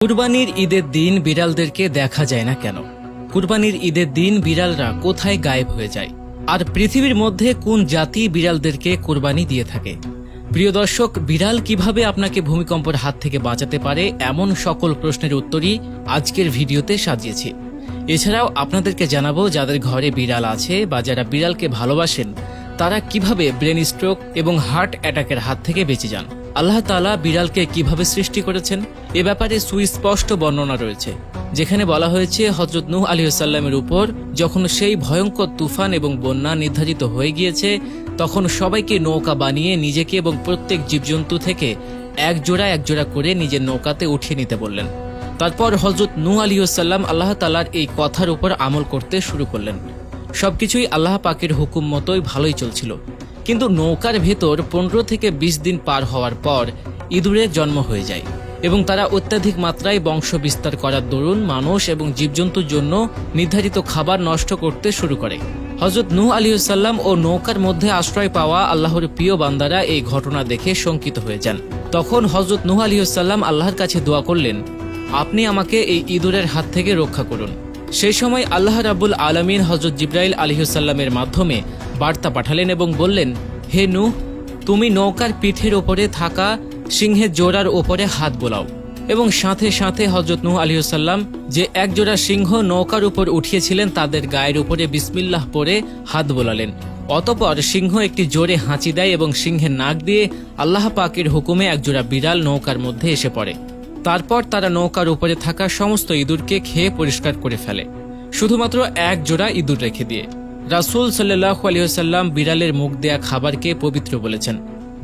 কুরবানির ঈদের দিন বিড়ালদেরকে দেখা যায় না কেন? কুরবানির ঈদের দিন বিড়ালরা কোথায় গায়েব হয়ে যায়? আর পৃথিবীর মধ্যে কোন জাতি বিড়ালদেরকে কুরবানি দিয়ে থাকে? প্রিয় দর্শক, বিড়াল কিভাবে আপনাকে ভূমিকম্পের হাত থেকে বাঁচাতে পারে, এমন সকল প্রশ্নের উত্তরই আজকের ভিডিওতে সাজিয়েছি। এছাড়াও আপনাদেরকে জানাবো যাদের ঘরে বিড়াল আছে বা যারা বিড়ালকে ভালোবাসেন তারা কিভাবে ব্রেন স্ট্রোক এবং হার্ট অ্যাটাকের হাত থেকে বেঁচে যান। আল্লাহ তাআলা বিড়ালকে কিভাবে সৃষ্টি করেছেন এ ব্যাপারে সুস্পষ্ট বর্ণনা রয়েছে, যেখানে বলা হয়েছে হযরত নূহ আলাইহিস সালামের উপর যখন সেই ভয়ঙ্কর তুফান এবং বন্যা নির্ধারিত হয়ে গিয়েছে, তখন সবাইকে নৌকা বানিয়ে নিজেকে এবং প্রত্যেক জীবজন্তু থেকে এক জোড়া করে নিজের নৌকাতে উঠিয়ে নিতে বললেন। তারপর হযরত নূহ আলাইহিস সালাম আল্লাহ তাআলার এই কথার উপর আমল করতে শুরু করলেন। সবকিছুই আল্লাহ পাকের হুকুম মতোই ভালোই চলছিল, কিন্তু নৌকার ভেতর 15 থেকে 20 দিন পার হওয়ার পর ইঁদুরের জন্ম হয়ে যায় এবং তারা অত্যাধিক মাত্রায় বংশ বিস্তার করার দরুন মানুষ এবং জীবজন্তুর জন্য নির্ধারিত খাবার নষ্ট করতে শুরু করে। হযরত নূহ আলাইহিস সালাম ও নৌকার মধ্যে আশ্রয় পাওয়া আল্লাহর প্রিয় বান্দারা এই ঘটনা দেখে শঙ্কিত হয়ে যান। তখন হযরত নূহ আলাইহিস সালাম আল্লাহর কাছে দোয়া করলেন, আপনি আমাকে এই ইঁদুরের হাত থেকে রক্ষা করুন। সেই সময় আল্লাহ রাব্বুল আলামিন হযরত জিবরাইল আলাইহিস সালামের মাধ্যমে বার্তা পাঠালেন এবং বললেন, হে নূহ, তুমি নৌকার পিঠের ওপরে থাকা সিংহের জোড়ার ওপরে হাত বোলাও। এবং সাথে সাথে হযরত নূহ আলাইহিস সালাম যে এক জোড়া সিংহ নৌকার উপর উঠিয়েছিলেন তাদের গায়ের উপরে বিসমিল্লাহ পড়ে হাত বোলালেন। অতঃপর সিংহ একটি জোরে হাঁচি দেয় এবং সিংহের নাক দিয়ে আল্লাহ পাকের হুকুমে একজোড়া বিড়াল নৌকার মধ্যে এসে পড়ে। তারপর তারা নৌকার উপরে থাকা সমস্ত ইঁদুরকে খেয়ে পরিষ্কার করে ফেলে, শুধুমাত্র এক জোড়া ইঁদুর রেখে দিয়ে। রাসূল সাল্লাল্লাহু আলাইহি ওয়াসাল্লাম বিড়ালের মুখ দেয়া খাবারকে পবিত্র বলেছেন।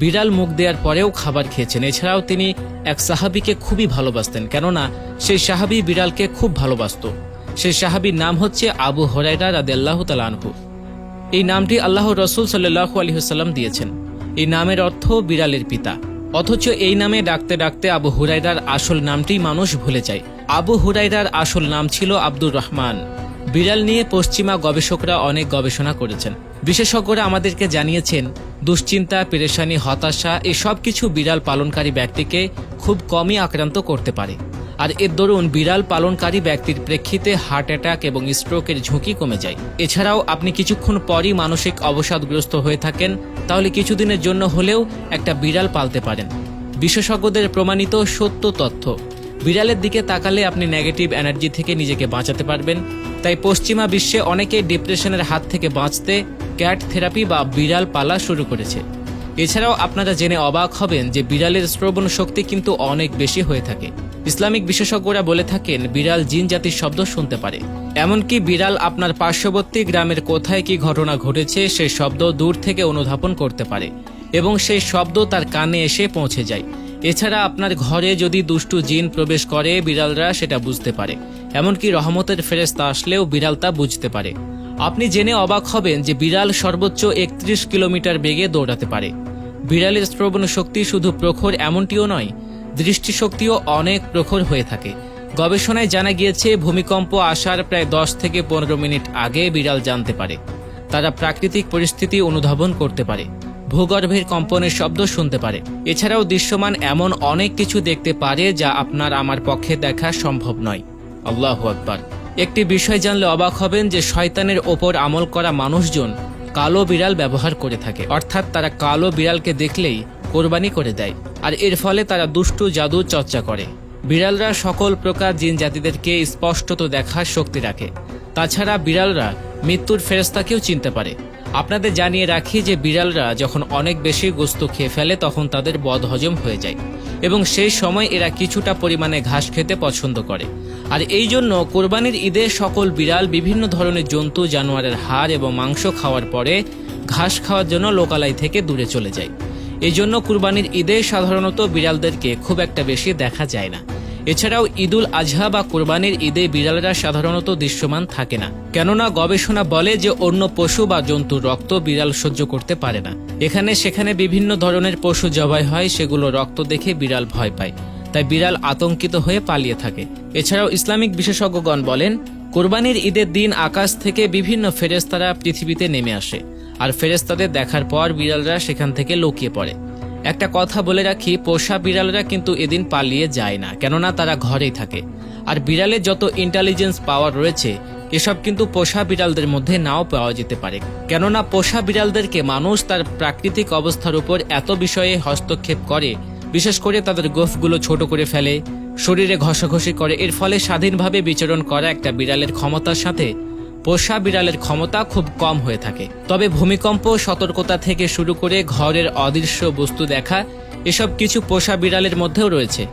বিড়াল মুখ দেওয়ার পরেও খাবার খেয়েছেন। এছাড়াও তিনি এক সাহাবীকে খুবই ভালোবাসতেন, কেননা সেই সাহাবী বিড়ালকে খুব ভালোবাসত। সেই সাহাবীর নাম হচ্ছে আবু হুরায়রা রাদিয়াল্লাহু তাআলা আনহু। এই নামটি আল্লাহর রাসূল সাল্লাল্লাহু আলাইহি ওয়াসাল্লাম দিয়েছেন। এই নামের অর্থ বিড়ালের পিতা। অথচ এই নামে ডাকতে ডাকতে আবু হুরায়রার আসল নামটি মানুষ ভুলে যায়। আবু হুরায়রার আসল নাম ছিল আব্দুর রহমান। বিড়াল নিয়ে পশ্চিমা গবেষকরা অনেক গবেষণা করেছেন। বিশেষজ্ঞরা আমাদেরকে জানিয়েছেন দুশ্চিন্তা, পেরেশানি, হতাশা এসব কিছু বিড়াল পালনকারী ব্যক্তিকে খুব কমই আক্রান্ত করতে পারে। আর এর দরুন বিড়াল পালনকারী ব্যক্তির প্রেক্ষিতে হার্ট অ্যাটাক এবং স্ট্রোকের ঝুঁকি কমে যায়। এছাড়াও আপনি কিছুক্ষণ পরই মানসিক অবসাদগ্রস্ত হয়ে থাকেন, তাহলে কিছুদিনের জন্য হলেও একটা বিড়াল পালতে পারেন। বিশেষজ্ঞদের প্রমাণিত সত্য তথ্য, বিড়ালের দিকে তাকালে আপনি নেগেটিভ এনার্জি থেকে নিজেকে বাঁচাতে পারবেন। তাই পশ্চিমা বিশ্বে অনেকেই ডিপ্রেশনের হাত থেকে বাঁচতে ক্যাট থেরাপি বা বিড়াল পালা শুরু করেছে। এছাড়াও আপনারা জেনে অবাক হবেন যে বিড়ালের শ্রবণ শক্তি কিন্তু অনেক বেশি হয়ে থাকে। ইসলামিক বিশেষজ্ঞরা বলে থাকেন বিড়াল জিন জাতির শব্দ শুনতে পারে। এমনকি বিড়াল আপনার পার্শ্ববর্তী গ্রামের কোথায় কি ঘটনা ঘটেছে সেই শব্দ দূর থেকে অনুধাবন করতে পারে এবং সেই শব্দ তার কানে এসে পৌঁছে যায়। এছাড়া আপনার ঘরে যদি দুষ্টু জিন প্রবেশ করে বিড়ালরা সেটা বুঝতে পারে। এমনকি রহমতের ফেরেশতা আসলেও বিড়াল তা বুঝতে পারে। আপনি জেনে অবাক হবেন যে বিড়াল সর্বোচ্চ 31 কিলোমিটার বেগে দৌড়াতে পারে। বিড়ালের শ্রবণ শক্তি শুধু প্রখর এমনটিও নয়, দৃষ্টিশক্তিও অনেক প্রখর হয়ে থাকে। গবেষণায় জানা গিয়েছে ভূমিকম্প আসার প্রায় 10 থেকে 15 মিনিট আগে বিড়াল জানতে পারে। তারা প্রাকৃতিক পরিস্থিতি অনুধাবন করতে পারে, ভূগর্ভের কম্পনের শব্দ শুনতে পারে। এছাড়াও দৃশ্যমান এমন অনেক কিছু দেখতে পারে যা আপনার আমার পক্ষে দেখা সম্ভব নয়। আল্লাহু আকবার। একটি বিষয় জানলে অবাক হবেন যে শয়তানের ওপর আমল করা মানুষজন কালো বিড়াল ব্যবহার করে থাকে, অর্থাৎ তারা কালো বিড়ালকে দেখলেই কোরবানি করে দেয়, আর এর ফলে তারা দুষ্টু জাদু চর্চা করে। বিড়ালরা সকল প্রকার জিন জাতিদেরকে স্পষ্টত দেখার শক্তি রাখে। তাছাড়া বিড়ালরা মৃত্যুর ফেরেশতাকেও চিনতে পারে। আপনাদের জানিয়ে রাখি যে বিড়ালরা যখন অনেক বেশি গোশত খেয়ে ফেলে তখন তাদের বদহজম হয়ে যায় এবং সেই সময় এরা কিছুটা পরিমাণে ঘাস খেতে পছন্দ করে। আর এই জন্য কোরবানির ঈদে সকল বিড়াল বিভিন্ন ধরনের জন্তু জানোয়ারের হাড় এবং মাংস খাওয়ার পরে ঘাস খাওয়ার জন্য লোকালয় থেকে দূরে চলে যায়। এই জন্য কুরবানির ঈদে সাধারণত বিড়ালদেরকে খুব একটা বেশি দেখা যায় না। এছাড়াও ঈদুল আজহা বা কোরবানির ঈদে বিড়ালরা সাধারণত দৃশ্যমান থাকে না, কেননা গবেষণা বলে যে অন্য পশু বা জন্তুর রক্ত বিড়াল সহ্য করতে পারে না। এখানে সেখানে বিভিন্ন ধরনের পশু জবাই হয়, সেগুলো রক্ত দেখে বিড়াল ভয় পায়, তাই বিড়াল আতঙ্কিত হয়ে পালিয়ে থাকে। এছাড়াও ইসলামিক বিশেষজ্ঞগণ বলেন কোরবানির ঈদের দিন আকাশ থেকে বিভিন্ন ফেরেশতারা পৃথিবীতে নেমে আসে, আর ফেরেশতাদের দেখার পর বিড়ালরা সেখান থেকে লুকিয়ে পড়ে। একটা কথা বলে রাখি, পোষা বিড়ালরা কিন্তু এদিন পালিয়ে যায় না, কেননা তারা ঘরেই থাকে। আর বিড়ালের যত ইন্টেলিজেন্স পাওয়ার রয়েছে এসব কিন্তু পোষা বিড়ালদের মধ্যে নাও পাওয়া যেতে পারে, কেননা পোষা বিড়ালদেরকে মানুষ তার প্রাকৃতিক অবস্থার উপর এত বিষয়ে হস্তক্ষেপ করে, বিশেষ করে তাদের গোফগুলো ছোট করে ফেলে, শরীরে ঘষাঘষি করে। এর ফলে স্বাধীনভাবে বিচরণ করা একটা বিড়ালের ক্ষমতার সাথে পোষা বিড়ালের ক্ষমতা খুব কম হয়ে থাকে। তবে ভূমিকম্প, সতর্কতা থেকে শুরু করে ঘরের অদৃশ্য বস্তু দেখা, এসব কিছু পোষা বিড়ালের মধ্যেও রয়েছে।